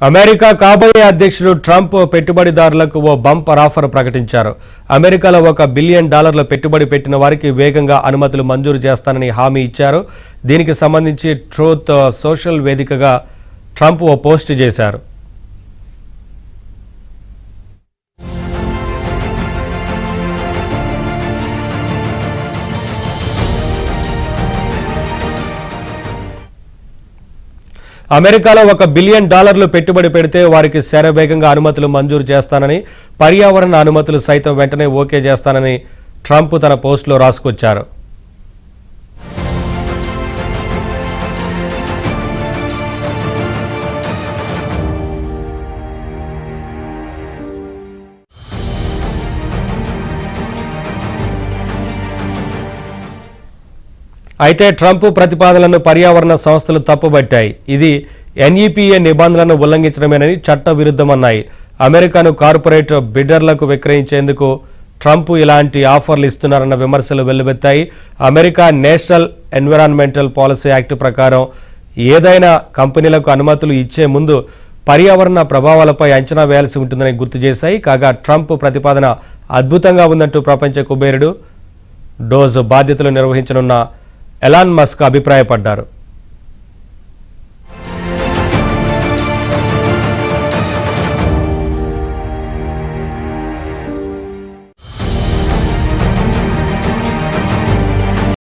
America కాబోయే అధ్యక్షుడు Trump పెట్టుబడిదారులకు ఓ బంపర్ ఆఫర్ ప్రకటించారు. అమెరికాలో $1 బిలియన్ పెట్టుబడి పెట్టిన వారికి వేగంగా అనుమతులు మంజూరు చేస్తానని హామీ ఇచ్చారు. దీనికి సంబంధించి ట్రూత్ సోషల్ వేదికగా ట్రంప్ ఓ పోస్ట్ చేశారు. అమెరికాలో $1 బిలియన్ పెట్టుబడి పెడితే వారికి శరవేగంగా అనుమతులు మంజూరు చేస్తానని, పర్యావరణ అనుమతులు సైతం వెంటనే ఓకే చేస్తానని ట్రంప్ తన పోస్టులో రాసుకొచ్చారు. అయితే ట్రంప్ ప్రతిపాదనలను పర్యావరణ సంస్థలు తప్పుబట్టాయి. ఇది NEPA నిబంధనలను ఉల్లంఘించడమేనని చట్టవిరుద్ధమన్నాయి. అమెరికాను కార్పొరేట్ బిడ్డర్లకు విక్రయించేందుకు ట్రంప్ ఇలాంటి ఆఫర్లు ఇస్తున్నారన్న విమర్శలు వెల్లువెత్తాయి. America national environmental policy act ప్రకారం ఏదైనా కంపెనీలకు అనుమతులు ఇచ్చే ముందు పర్యావరణ ప్రభావాలపై అంచనా వేయాల్సి ఉంటుందని గుర్తు చేశాయి. కాగా ట్రంప్ ప్రతిపాదన అద్భుతంగా ఉందంటూ ప్రపంచ కుబేరుడు డోజ్ బాధ్యతలు నిర్వహించనున్న ఎలాన్ మస్క్ అభిప్రాయపడ్డారు.